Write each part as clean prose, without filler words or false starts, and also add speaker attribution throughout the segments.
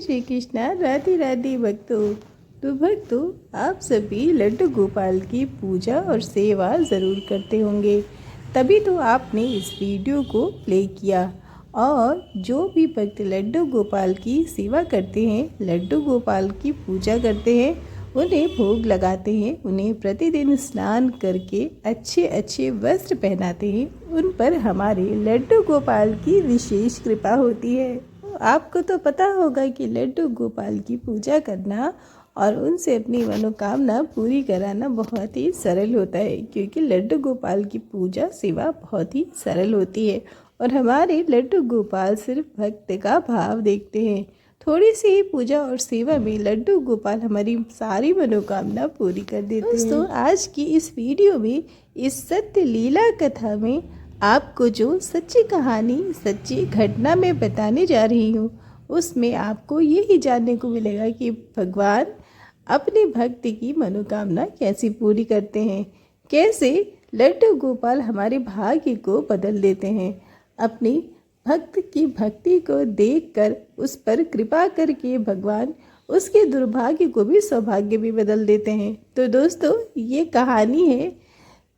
Speaker 1: श्री कृष्णा। राधे राधे भक्तों। तो भक्तों, आप सभी लड्डू गोपाल की पूजा और सेवा ज़रूर करते होंगे, तभी तो आपने इस वीडियो को प्ले किया। और जो भी भक्त लड्डू गोपाल की सेवा करते हैं, लड्डू गोपाल की पूजा करते हैं, उन्हें भोग लगाते हैं, उन्हें प्रतिदिन स्नान करके अच्छे अच्छे वस्त्र पहनाते हैं, उन पर हमारे लड्डू गोपाल की विशेष कृपा होती है। आपको तो पता होगा कि लड्डू गोपाल की पूजा करना और उनसे अपनी मनोकामना पूरी कराना बहुत ही सरल होता है, क्योंकि लड्डू गोपाल की पूजा सेवा बहुत ही सरल होती है। और हमारे लड्डू गोपाल सिर्फ भक्त का भाव देखते हैं। थोड़ी सी ही पूजा और सेवा में लड्डू गोपाल हमारी सारी मनोकामना पूरी कर देते हैं। दोस्तों, आज की इस वीडियो में, इस सत्य लीला कथा में आपको जो सच्ची कहानी, सच्ची घटना मैं बताने जा रही हूँ, उसमें आपको यही जानने को मिलेगा कि भगवान अपने भक्त की मनोकामना कैसे पूरी करते हैं, कैसे लड्डू गोपाल हमारे भाग्य को बदल देते हैं। अपनी भक्त की भक्ति को देखकर उस पर कृपा करके भगवान उसके दुर्भाग्य को भी सौभाग्य में बदल देते हैं। तो दोस्तों, ये कहानी है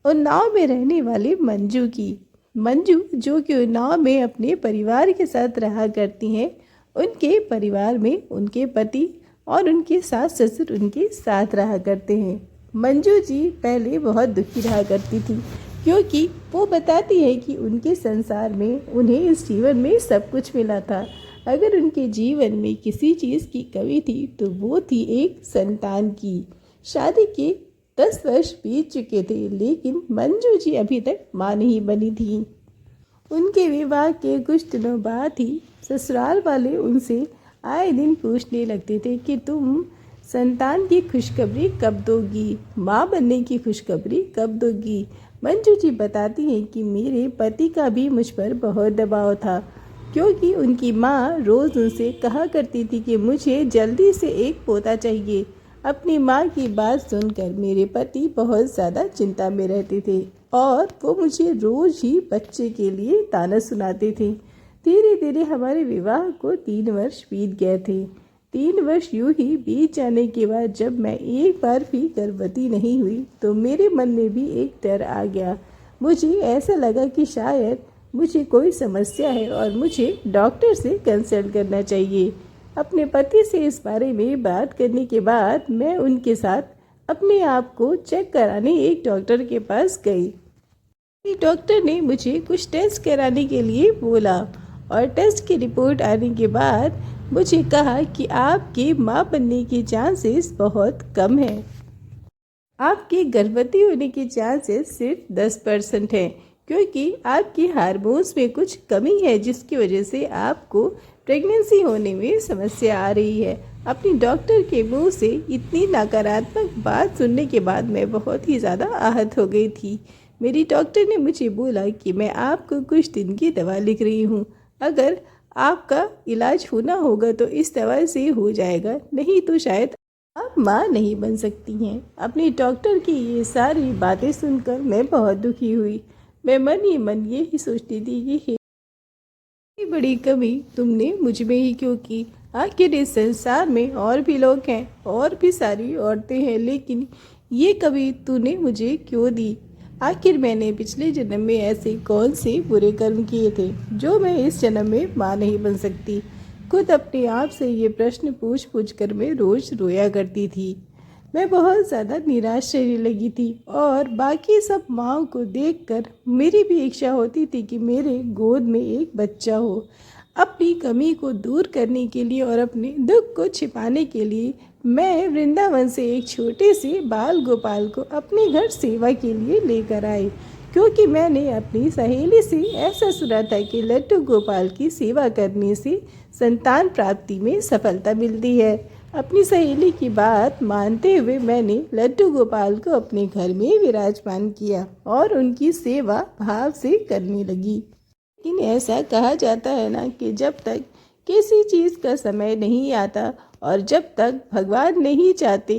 Speaker 1: उन्नाव में रहने वाले मंजू की। मंजू जो कि उन्नाव में अपने परिवार के साथ रहा करती हैं। उनके परिवार में उनके पति और उनके सास ससुर उनके साथ रहा करते हैं। मंजू जी पहले बहुत दुखी रहा करती थी, क्योंकि वो बताती है कि उनके संसार में उन्हें इस जीवन में सब कुछ मिला था। अगर उनके जीवन में किसी चीज़ की कमी थी तो वो थी एक संतान की। शादी के 10 वर्ष बीत चुके थे, लेकिन मंजू जी अभी तक माँ नहीं बनी थी। उनके विवाह के कुछ दिनों बाद ही ससुराल वाले उनसे आए दिन पूछने लगते थे कि तुम संतान की खुशखबरी कब दोगी, माँ बनने की खुशखबरी कब दोगी। मंजू जी बताती हैं कि मेरे पति का भी मुझ पर बहुत दबाव था, क्योंकि उनकी माँ रोज़ उनसे कहा करती थी कि मुझे जल्दी से एक पोता चाहिए। अपनी माँ की बात सुनकर मेरे पति बहुत ज़्यादा चिंता में रहते थे और वो मुझे रोज़ ही बच्चे के लिए ताना सुनाते थे। धीरे धीरे हमारे विवाह को 3 वर्ष बीत गए थे। 3 वर्ष यूँ ही बीत जाने के बाद जब मैं एक बार भी गर्भवती नहीं हुई तो मेरे मन में भी एक डर आ गया। मुझे ऐसा लगा कि शायद मुझे कोई समस्या है और मुझे डॉक्टर से कंसल्ट करना चाहिए। अपने पति से इस बारे में बात करने के बाद मैं उनके साथ अपने आप को चेक कराने एक डॉक्टर के पास गई। डॉक्टर ने मुझे कुछ टेस्ट कराने के लिए बोला और टेस्ट की रिपोर्ट आने के बाद मुझे कहा कि आपके माँ बनने की चांसेस बहुत कम है। आपके गर्भवती होने की चांसेस सिर्फ 10% हैं, क्योंकि आपके हार्मोन्स में कुछ कमी है, जिसकी वजह से आपको प्रेगनेंसी होने में समस्या आ रही है। अपनी डॉक्टर के मुंह से इतनी नकारात्मक बात सुनने के बाद मैं बहुत ही ज़्यादा आहत हो गई थी। मेरी डॉक्टर ने मुझे बोला कि मैं आपको कुछ दिन की दवा लिख रही हूँ, अगर आपका इलाज होना होगा तो इस दवा से हो जाएगा, नहीं तो शायद आप माँ नहीं बन सकती हैं। अपनी डॉक्टर की ये सारी बातें सुनकर मैं बहुत दुखी हुई। मैं मन ही मन ये ही सोचती थी कि इतनी बड़ी कमी तुमने मुझ में ही क्यों की। आखिर इस संसार में और भी लोग हैं, और भी सारी औरतें हैं, लेकिन ये कमी तूने मुझे क्यों दी। आखिर मैंने पिछले जन्म में ऐसे कौन से बुरे कर्म किए थे जो मैं इस जन्म में माँ नहीं बन सकती। खुद अपने आप से ये प्रश्न पूछ पूछ कर मैं रोज़ रोया करती थी। मैं बहुत ज़्यादा निराश रहने लगी थी और बाकी सब माँओं को देखकर मेरी भी इच्छा होती थी कि मेरे गोद में एक बच्चा हो। अपनी कमी को दूर करने के लिए और अपने दुख को छिपाने के लिए मैं वृंदावन से एक छोटे से बाल गोपाल को अपने घर सेवा के लिए लेकर आई, क्योंकि मैंने अपनी सहेली से ऐसा सुना था कि लड्डू गोपाल की सेवा करने से संतान प्राप्ति में सफलता मिलती है। अपनी सहेली की बात मानते हुए मैंने लड्डू गोपाल को अपने घर में विराजमान किया और उनकी सेवा भाव से करने लगी। लेकिन ऐसा कहा जाता है ना कि जब तक किसी चीज़ का समय नहीं आता और जब तक भगवान नहीं चाहते,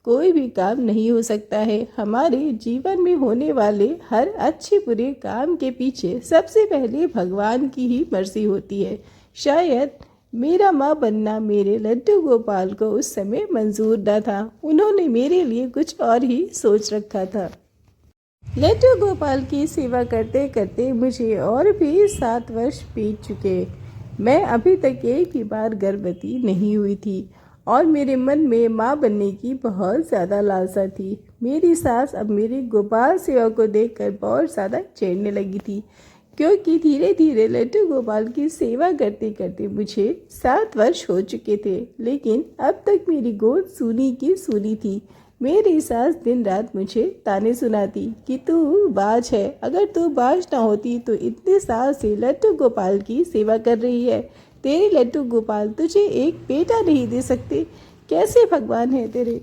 Speaker 1: कोई भी काम नहीं हो सकता है। हमारे जीवन में होने वाले हर अच्छे बुरे काम के पीछे सबसे पहले भगवान की ही मर्जी होती है। शायद मेरा माँ बनना मेरे लड्डू गोपाल को उस समय मंजूर न था। उन्होंने मेरे लिए कुछ और ही सोच रखा था। लड्डू गोपाल की सेवा करते करते मुझे और भी 7 वर्ष बीत चुके। मैं अभी तक एक भी बार गर्भवती नहीं हुई थी और मेरे मन में माँ बनने की बहुत ज़्यादा लालसा थी। मेरी सास अब मेरी गोपाल सेवा को देखकर बहुत ज़्यादा चिढ़ने लगी थी, क्योंकि धीरे धीरे लड्डू गोपाल की सेवा करते करते मुझे 7 वर्ष हो चुके थे, लेकिन अब तक मेरी गोद सूनी की सूनी थी। मेरी सास दिन रात मुझे ताने सुनाती कि तू बाज है, अगर तू बाज ना होती तो इतने साल से लड्डू गोपाल की सेवा कर रही है। तेरे लड्डू गोपाल तुझे एक बेटा नहीं दे सकते, कैसे भगवान है तेरे।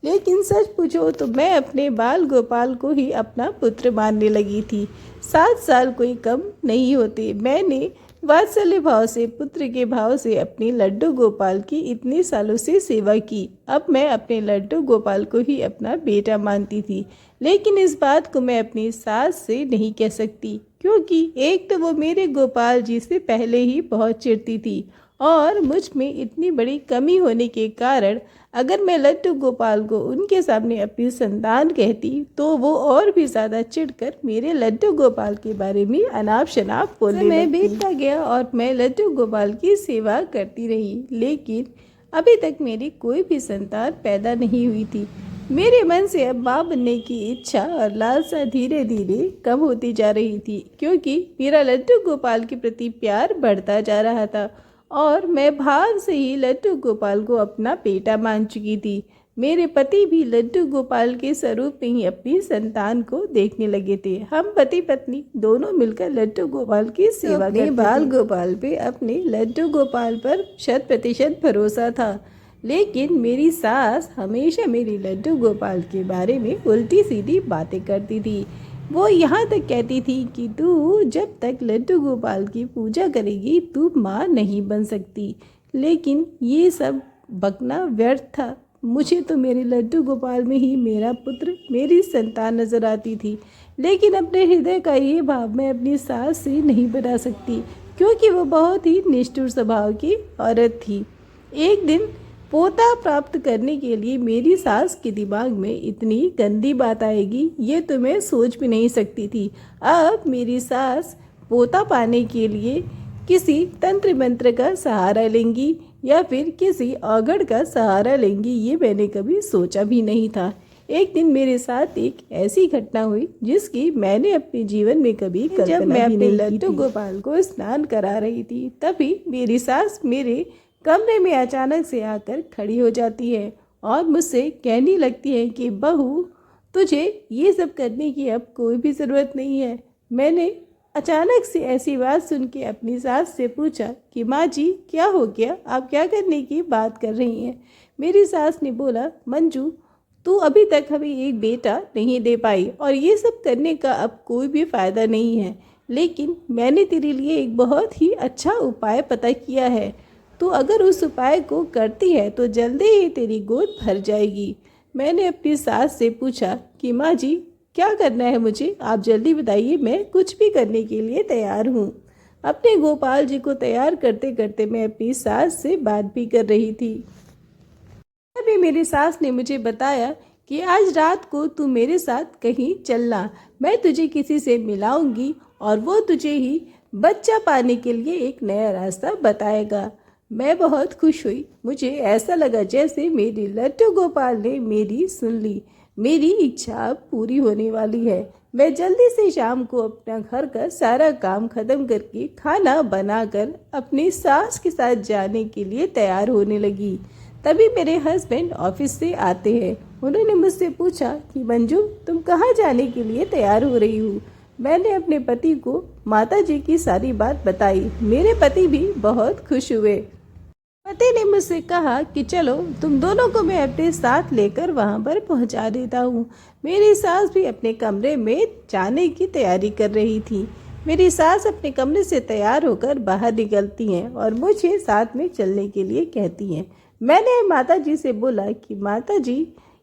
Speaker 1: लेकिन सच पूछो तो मैं अपने बाल गोपाल को ही अपना पुत्र मानने लगी थी। 7 साल कोई कम नहीं होते। मैंने वात्सल्य भाव से, पुत्र के भाव से अपने लड्डू गोपाल की इतने सालों से सेवा की। अब मैं अपने लड्डू गोपाल को ही अपना बेटा मानती थी, लेकिन इस बात को मैं अपनी सास से नहीं कह सकती, क्योंकि एक तो वो मेरे गोपाल जी से पहले ही बहुत चिढ़ती थी और मुझ में इतनी बड़ी कमी होने के कारण अगर मैं लड्डू गोपाल को उनके सामने अपनी संतान कहती तो वो और भी ज़्यादा चिढ़कर मेरे लड्डू गोपाल के बारे में अनाप शनाप बोलने मैं बीतता गया और मैं लड्डू गोपाल की सेवा करती रही, लेकिन अभी तक मेरी कोई भी संतान पैदा नहीं हुई थी। मेरे मन से अब माँ बनने की इच्छा और लालसा धीरे धीरे कम होती जा रही थी, क्योंकि मेरा लड्डू गोपाल के प्रति प्यार बढ़ता जा रहा था और मैं भाव से ही लड्डू गोपाल को अपना बेटा मान चुकी थी। मेरे पति भी लड्डू गोपाल के स्वरूप में ही अपनी संतान को देखने लगे थे। हम पति पत्नी दोनों मिलकर लड्डू गोपाल की सेवा करते थे। बाल गोपाल पे अपने लड्डू गोपाल पर 100% भरोसा था, लेकिन मेरी सास हमेशा मेरी लड्डू गोपाल के बारे में उल्टी सीधी बातें करती थी। वो यहाँ तक कहती थी कि तू जब तक लड्डू गोपाल की पूजा करेगी तू माँ नहीं बन सकती। लेकिन ये सब बकना व्यर्थ था। मुझे तो मेरे लड्डू गोपाल में ही मेरा पुत्र, मेरी संतान नजर आती थी, लेकिन अपने हृदय का ये भाव मैं अपनी सास से नहीं बना सकती, क्योंकि वो बहुत ही निष्ठुर स्वभाव की औरत थी। एक दिन पोता प्राप्त करने के लिए मेरी सास के दिमाग में इतनी गंदी बात आएगी ये तो मैं सोच भी नहीं सकती थी। अब मेरी सास पोता पाने के लिए किसी तंत्र मंत्र का सहारा लेंगी या फिर किसी औघड़ का सहारा लेंगी, ये मैंने कभी सोचा भी नहीं था। एक दिन मेरे साथ एक ऐसी घटना हुई जिसकी मैंने अपने जीवन में कभी कल्पना भी नहीं की। जब मैं अपने लड्डू गोपाल को स्नान करा रही थी, तभी मेरी सास मेरे कमरे में अचानक से आकर खड़ी हो जाती है और मुझसे कहने लगती है कि बहू, तुझे ये सब करने की अब कोई भी ज़रूरत नहीं है। मैंने अचानक से ऐसी बात सुन के अपनी सास से पूछा कि माँ जी क्या हो गया, आप क्या करने की बात कर रही हैं। मेरी सास ने बोला, मंजू तू अभी तक हमें एक बेटा नहीं दे पाई और ये सब करने का अब कोई भी फ़ायदा नहीं है, लेकिन मैंने तेरे लिए एक बहुत ही अच्छा उपाय पता किया है। तो अगर उस उपाय को करती है तो जल्दी ही तेरी गोद भर जाएगी। मैंने अपनी सास से पूछा कि माँ जी क्या करना है मुझे, आप जल्दी बताइए, मैं कुछ भी करने के लिए तैयार हूँ। अपने गोपाल जी को तैयार करते करते मैं अपनी सास से बात भी कर रही थी। तभी मेरी सास ने मुझे बताया कि आज रात को तू मेरे साथ कहीं चलना, मैं तुझे किसी से मिलाऊंगी और वो तुझे ही बच्चा पाने के लिए एक नया रास्ता बताएगा। मैं बहुत खुश हुई। मुझे ऐसा लगा जैसे मेरी लड्डू गोपाल ने मेरी सुन ली। मेरी इच्छा पूरी होने वाली है। मैं जल्दी से शाम को अपना घर का सारा काम खत्म करके खाना बनाकर अपनी सास के साथ जाने के लिए तैयार होने लगी। तभी मेरे हस्बैंड ऑफिस से आते हैं। उन्होंने मुझसे पूछा कि मंजू तुम कहाँ जाने के लिए तैयार हो रही हो। मैंने अपने पति को माता जी की सारी बात बताई। मेरे पति भी बहुत खुश हुए। पति ने मुझसे कहा कि चलो तुम दोनों को मैं अपने साथ लेकर वहां पर पहुंचा देता हूँ। मेरी सास भी अपने कमरे में जाने की तैयारी कर रही थी। मेरी सास अपने कमरे से तैयार होकर बाहर निकलती हैं और मुझे साथ में चलने के लिए कहती हैं। मैंने माता जी से बोला कि माता जी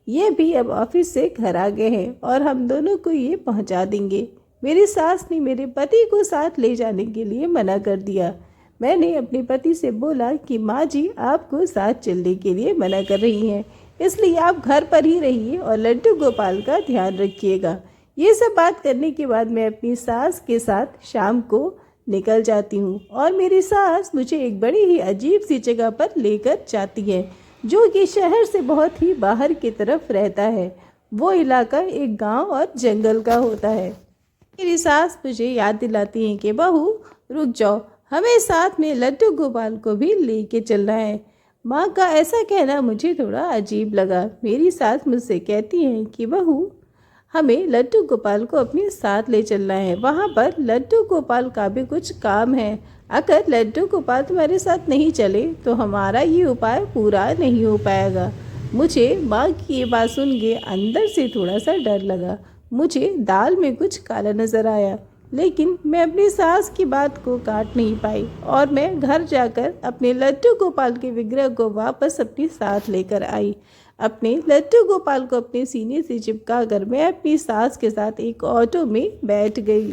Speaker 1: ये भी अब ऑफिस से घर आ गए हैं और हम दोनों को ये पहुंचा देंगे। मेरी सास ने मेरे पति को साथ ले जाने के लिए मना कर दिया। मैंने अपने पति से बोला कि माँ जी आपको साथ चलने के लिए मना कर रही हैं, इसलिए आप घर पर ही रहिए और लड्डू गोपाल का ध्यान रखिएगा। ये सब बात करने के बाद मैं अपनी सास के साथ शाम को निकल जाती हूँ और मेरी सास मुझे एक बड़ी ही अजीब सी जगह पर लेकर जाती है, जो कि शहर से बहुत ही बाहर की तरफ रहता है। वो इलाका एक गांव और जंगल का होता है। मेरी सास मुझे याद दिलाती है कि बहू रुक जाओ, हमें साथ में लड्डू गोपाल को भी लेके चलना है। माँ का ऐसा कहना मुझे थोड़ा अजीब लगा। मेरी सास मुझसे कहती हैं कि बहू हमें लड्डू गोपाल को अपने साथ ले चलना है, वहाँ पर लड्डू गोपाल का भी कुछ काम है। अगर लड्डू गोपाल तुम्हारे साथ नहीं चले तो हमारा ये उपाय पूरा नहीं हो पाएगा। मुझे माँ की ये बात सुन के अंदर से थोड़ा सा डर लगा। मुझे दाल में कुछ काला नज़र आया, लेकिन मैं अपनी सास की बात को काट नहीं पाई और मैं घर जाकर अपने लड्डू गोपाल के विग्रह को वापस अपने साथ लेकर आई। अपने लड्डू गोपाल को अपने सीने से चिपका कर मैं अपनी सास के साथ एक ऑटो में बैठ गई।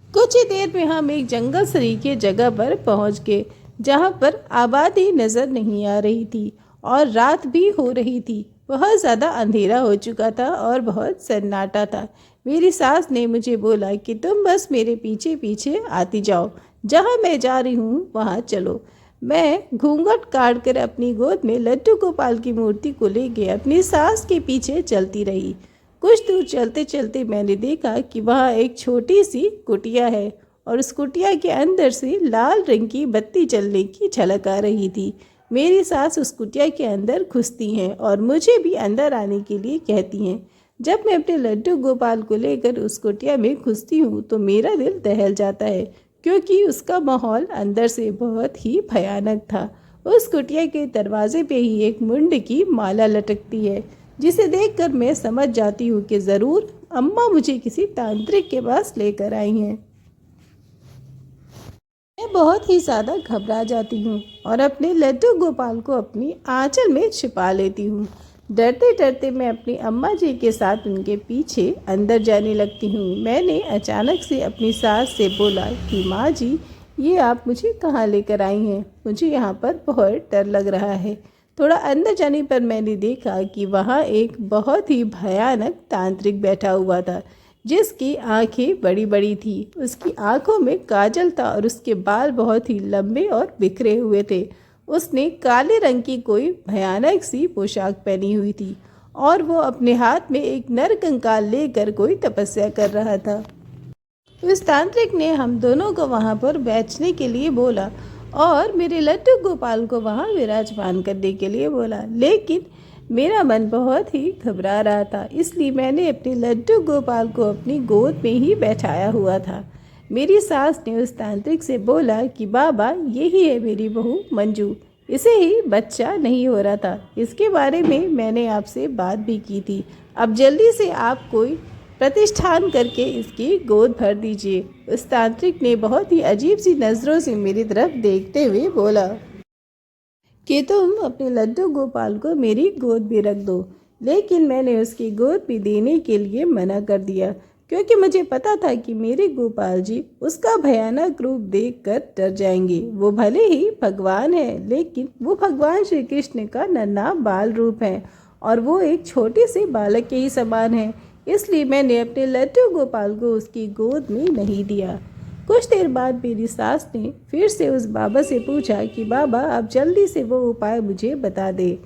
Speaker 1: कुछ ही देर में हम एक जंगल सरीखे जगह पर पहुंच गए, जहां पर आबादी नज़र नहीं आ रही थी और रात भी हो रही थी। बहुत ज़्यादा अंधेरा हो चुका था और बहुत सन्नाटा था। मेरी सास ने मुझे बोला कि तुम बस मेरे पीछे पीछे आती जाओ, जहाँ मैं जा रही हूँ वहाँ चलो। मैं घूंघट काट कर अपनी गोद में लड्डू गोपाल की मूर्ति को लेके अपनी सास के पीछे चलती रही। कुछ दूर चलते चलते मैंने देखा कि वहाँ एक छोटी सी कुटिया है और उस कुटिया के अंदर से लाल रंग की बत्ती जलने की झलक आ रही थी। मेरी सास उस कुटिया के अंदर घुसती हैं और मुझे भी अंदर आने के लिए कहती हैं। जब मैं अपने लड्डू गोपाल को लेकर उस कुटिया में घुसती हूँ तो मेरा दिल दहल जाता है, क्योंकि उसका माहौल अंदर से बहुत ही भयानक था। उस कुटिया के दरवाजे पे ही एक मुंड की माला लटकती है, जिसे देखकर मैं समझ जाती हूँ कि ज़रूर अम्मा मुझे किसी तांत्रिक के पास लेकर आई हैं। मैं बहुत ही ज़्यादा घबरा जाती हूँ और अपने लड्डू गोपाल को अपनी आंचल में छिपा लेती हूँ। डरते डरते मैं अपनी अम्मा जी के साथ उनके पीछे अंदर जाने लगती हूँ। मैंने अचानक से अपनी सास से बोला कि माँ जी, ये आप मुझे कहाँ लेकर आई हैं? मुझे यहाँ पर बहुत डर लग रहा है। थोड़ा अंदर जाने पर मैंने देखा कि वहाँ एक बहुत ही भयानक तांत्रिक बैठा हुआ था, जिसकी आंखें बड़ी बड़ी थी। उसकी आंखों में काजल था और उसके बाल बहुत ही लंबे और बिखरे हुए थे। उसने काले रंग की कोई भयानक सी पोशाक पहनी हुई थी और वो अपने हाथ में एक नर कंकाल लेकर कोई तपस्या कर रहा था। उस तांत्रिक ने हम दोनों को वहाँ पर बैठने के लिए बोला और मेरे लड्डू गोपाल को वहाँ विराजमान करने के लिए बोला, लेकिन मेरा मन बहुत ही घबरा रहा था, इसलिए मैंने अपने लड्डू गोपाल को अपनी गोद में ही बैठाया हुआ था। मेरी सास ने उस तांत्रिक से बोला कि बाबा, यही है मेरी बहू मंजू, इसे ही बच्चा नहीं हो रहा था, इसके बारे में मैंने आपसे बात भी की थी। अब जल्दी से आप कोई प्रतिष्ठान करके इसकी गोद भर दीजिए। उस तांत्रिक ने बहुत ही अजीब सी नज़रों से मेरी तरफ देखते हुए बोला कि तुम अपने लड्डू गोपाल को मेरी गोद भी रख दो, लेकिन मैंने उसकी गोद भी देने के लिए मना कर दिया, क्योंकि मुझे पता था कि मेरे गोपाल जी उसका भयानक रूप देखकर डर जाएंगे। वो भले ही भगवान है, लेकिन वो भगवान श्री कृष्ण का नन्हा बाल रूप है और वो एक छोटे से बालक के ही समान है। इसलिए मैंने अपने लड्डू गोपाल को उसकी गोद में नहीं दिया। कुछ देर बाद मेरी सास ने फिर से उस बाबा से पूछा कि बाबा, आप जल्दी से वो उपाय मुझे बता दे।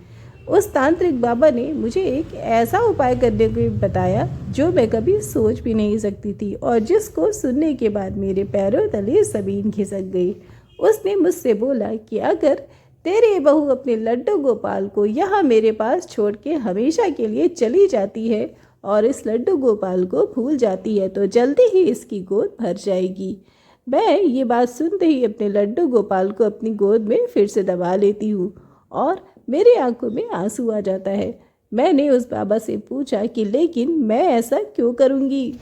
Speaker 1: उस तांत्रिक बाबा ने मुझे एक ऐसा उपाय करने को बताया जो मैं कभी सोच भी नहीं सकती थी और जिसको सुनने के बाद मेरे पैरों तले ज़मीन खिसक गई। उसने मुझसे बोला कि अगर तेरी बहू अपने लड्डू गोपाल को यहाँ मेरे पास छोड़ के हमेशा के लिए चली जाती है और इस लड्डू गोपाल को भूल जाती है तो जल्दी ही इसकी गोद भर जाएगी। मैं ये बात सुनते ही अपने लड्डू गोपाल को अपनी गोद में फिर से दबा लेती हूँ और मेरी आंखों में आंसू आ जाता है। मैंने उस बाबा से पूछा कि लेकिन मैं ऐसा क्यों करूँगी?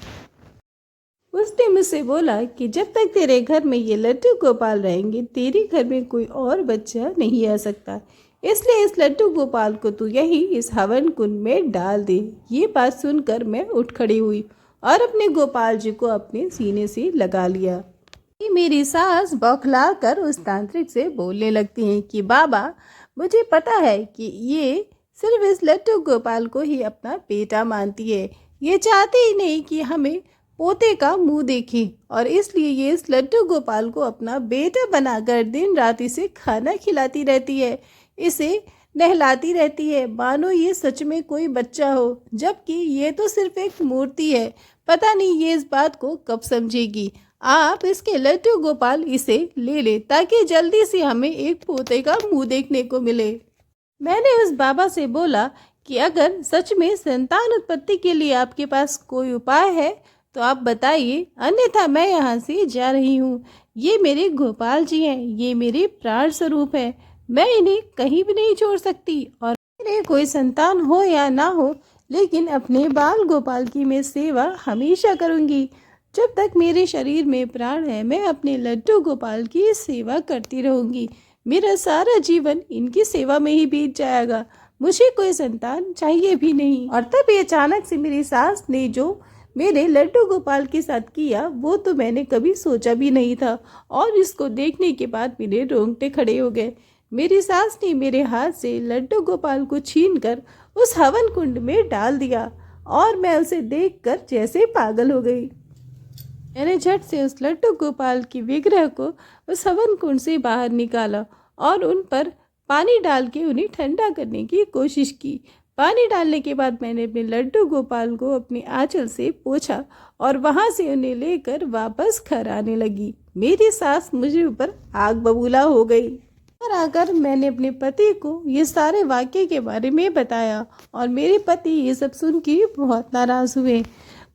Speaker 1: उसने मुझसे बोला कि जब तक तेरे घर में ये लड्डू गोपाल रहेंगे, तेरे घर में कोई और बच्चा नहीं आ सकता, इसलिए इस लड्डू गोपाल को तू यही इस हवन कुंड में डाल दे। ये बात सुनकर मैं उठ खड़ी हुई और अपने गोपाल जी को अपने सीने से लगा लिया। कि मेरी सास बौखला कर उस तांत्रिक से बोलने लगती हैं कि बाबा, मुझे पता है कि ये सिर्फ इस लट्टू गोपाल को ही अपना बेटा मानती है। ये चाहती ही नहीं कि हमें पोते का मुंह देखें और इसलिए ये इस लट्टू गोपाल को अपना बेटा बनाकर दिन रात इसे खाना खिलाती रहती है, इसे नहलाती रहती है, मानो ये सच में कोई बच्चा हो, जबकि ये तो सिर्फ एक मूर्ति है। पता नहीं ये इस बात को कब समझेगी। आप इसके लट्टू गोपाल इसे ले ले ताकि जल्दी से हमें एक पोते का मुंह देखने को मिले। मैंने उस बाबा से बोला कि अगर सच में संतान उत्पत्ति के लिए आपके पास कोई उपाय है तो आप बताइए, अन्यथा मैं यहाँ से जा रही हूँ। ये मेरे गोपाल जी हैं, ये मेरे प्राण स्वरूप हैं, मैं इन्हें कहीं भी नहीं छोड़ सकती। और मेरे कोई संतान हो या ना हो, लेकिन अपने बाल गोपाल की मैं सेवा हमेशा करूँगी। जब तक मेरे शरीर में प्राण है मैं अपने लड्डू गोपाल की सेवा करती रहूँगी। मेरा सारा जीवन इनकी सेवा में ही बीत जाएगा, मुझे कोई संतान चाहिए भी नहीं। और तभी अचानक से मेरी सास ने जो मेरे लड्डू गोपाल के साथ किया वो तो मैंने कभी सोचा भी नहीं था, और इसको देखने के बाद मेरे रोंगटे खड़े हो गए। मेरी सास ने मेरे हाथ से लड्डू गोपाल को छीनकर उस हवन कुंड में डाल दिया और मैं उसे देखकर जैसे पागल हो गई। मैंने झट से उस लड्डू गोपाल की विग्रह को उस हवन कुंड से बाहर निकाला और उन पर पानी डाल के उन्हें ठंडा करने की कोशिश की। पानी डालने के बाद मैंने अपने लड्डू गोपाल को अपनी आंचल से पोंछा और वहां से उन्हें लेकर वापस घर आने लगी। मेरी सास मुझे ऊपर आग बबूला हो गई। घर आकर मैंने अपने पति को ये सारे वाक़ये के बारे में बताया और मेरे पति ये सब सुन के बहुत नाराज़ हुए।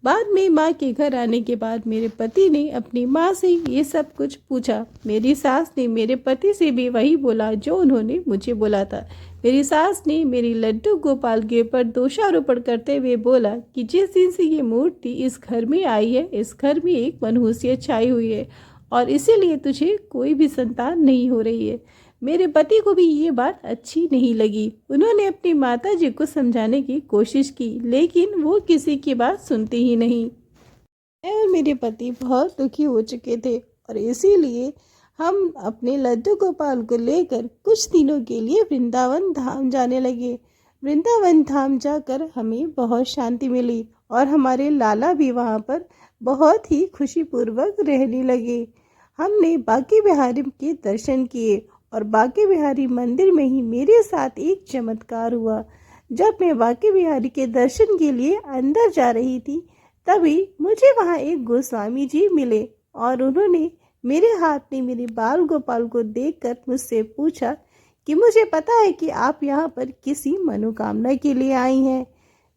Speaker 1: बाद में माँ के घर आने के बाद मेरे पति ने अपनी माँ से ये सब कुछ पूछा। मेरी सास ने मेरे पति से भी वही बोला जो उन्होंने मुझे बोला था। मेरी सास ने मेरी लड्डू गोपाल के ऊपर दोषारोपण करते हुए बोला कि जिस दिन से ये मूर्ति इस घर में आई है, इस घर में एक मनहूसियत छाई हुई है और इसीलिए तुझे कोई भी संतान नहीं हो रही है। मेरे पति को भी ये बात अच्छी नहीं लगी। उन्होंने अपनी माता जी को समझाने की कोशिश की, लेकिन वो किसी की बात सुनती ही नहीं। मैं और मेरे पति बहुत दुखी हो चुके थे और इसीलिए हम अपने लड्डू गोपाल को लेकर कुछ दिनों के लिए वृंदावन धाम जाने लगे। वृंदावन धाम जाकर हमें बहुत शांति मिली और हमारे लाला भी वहाँ पर बहुत ही खुशीपूर्वक रहने लगे। हमने बांके बिहारी के दर्शन किए और बांके बिहारी मंदिर में ही मेरे साथ एक चमत्कार हुआ। जब मैं बांके बिहारी के दर्शन के लिए अंदर जा रही थी तभी मुझे वहाँ एक गोस्वामी जी मिले और उन्होंने मेरे हाथ में मेरे बाल गोपाल को देखकर मुझसे पूछा कि मुझे पता है कि आप यहाँ पर किसी मनोकामना के लिए आई हैं।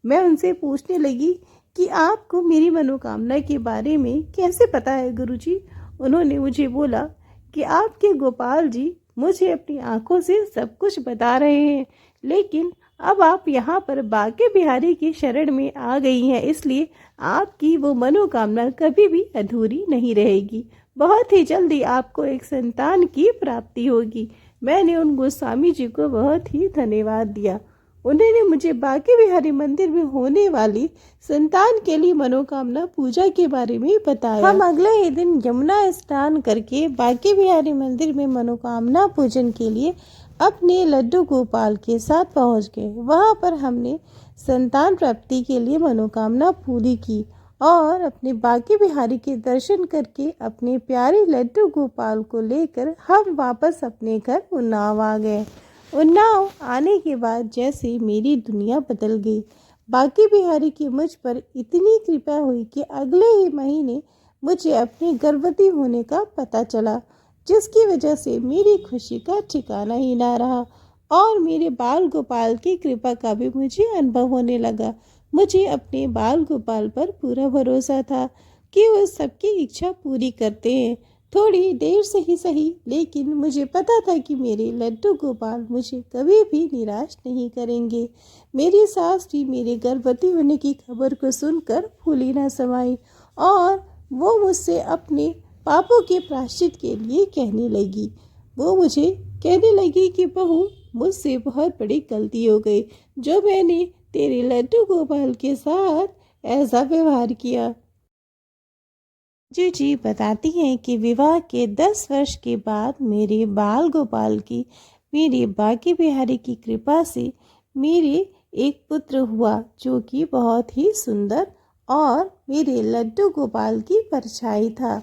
Speaker 1: मैं उनसे पूछने लगी कि आपको मेरी मनोकामना के बारे में कैसे पता है गुरुजी। उन्होंने मुझे बोला कि आपके गोपाल जी मुझे अपनी आंखों से सब कुछ बता रहे हैं, लेकिन अब आप यहाँ पर बांके बिहारी की शरण में आ गई हैं, इसलिए आपकी वो मनोकामना कभी भी अधूरी नहीं रहेगी। बहुत ही जल्दी आपको एक संतान की प्राप्ति होगी। मैंने उन गोस्वामी जी को बहुत ही धन्यवाद दिया। उन्होंने मुझे बांके बिहारी मंदिर में होने वाली संतान के लिए मनोकामना पूजा के बारे में बताया। हम अगले ही दिन यमुना स्नान करके बांके बिहारी मंदिर में मनोकामना पूजन के लिए अपने लड्डू गोपाल के साथ पहुंच गए। वहां पर हमने संतान प्राप्ति के लिए मनोकामना पूरी की और अपने बांके बिहारी के दर्शन करके अपने प्यारे लड्डू गोपाल को लेकर हम वापस अपने घर उन्नाव आ गए। उन्नाव आने के बाद जैसे मेरी दुनिया बदल गई। बांके बिहारी की मुझ पर इतनी कृपा हुई कि अगले ही महीने मुझे अपने गर्भवती होने का पता चला, जिसकी वजह से मेरी खुशी का ठिकाना ही ना रहा और मेरे बाल गोपाल की कृपा का भी मुझे अनुभव होने लगा। मुझे अपने बाल गोपाल पर पूरा भरोसा था कि वो सबकी इच्छा पूरी करते हैं, थोड़ी देर से ही सही, लेकिन मुझे पता था कि मेरे लड्डू गोपाल मुझे कभी भी निराश नहीं करेंगे। मेरी सास भी मेरे गर्भवती होने की खबर को सुनकर फूली न समाई और वो मुझसे अपने पापों के प्रायश्चित के लिए कहने लगी। वो मुझे कहने लगी कि बहू, मुझसे बहुत बड़ी गलती हो गई जो मैंने तेरे लड्डू गोपाल के साथ ऐसा व्यवहार किया। जी बताती हैं कि विवाह के 10 वर्ष के बाद मेरे बाल गोपाल की, मेरे बांके बिहारी की कृपा से मेरे एक पुत्र हुआ, जो कि बहुत ही सुंदर और मेरे लड्डू गोपाल की परछाई था।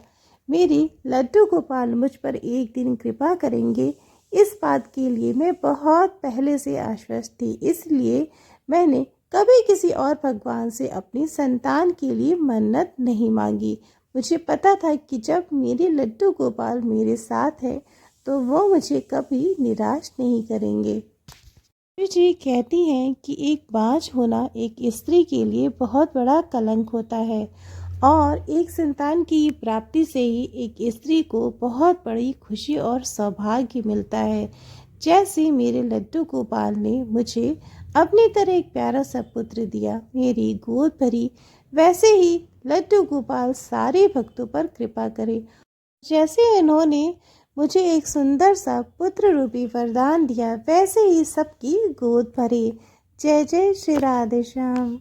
Speaker 1: मेरे लड्डू गोपाल मुझ पर एक दिन कृपा करेंगे, इस बात के लिए मैं बहुत पहले से आश्वस्त थी। इसलिए मैंने कभी किसी और भगवान से अपनी संतान के लिए मन्नत नहीं मांगी। मुझे पता था कि जब मेरे लड्डू गोपाल मेरे साथ है तो वो मुझे कभी निराश नहीं करेंगे। जी कहती हैं कि एक बाँझ होना एक स्त्री के लिए बहुत बड़ा कलंक होता है और एक संतान की प्राप्ति से ही एक स्त्री को बहुत बड़ी खुशी और सौभाग्य मिलता है। जैसे मेरे लड्डू गोपाल ने मुझे अपनी तरह एक प्यारा सा पुत्र दिया, मेरी गोद भरी, वैसे ही लड्डू गोपाल सारे भक्तों पर कृपा करे। जैसे इन्होंने मुझे एक सुंदर सा पुत्र रूपी वरदान दिया, वैसे ही सबकी गोद भरे। जय जय श्री राधे श्याम।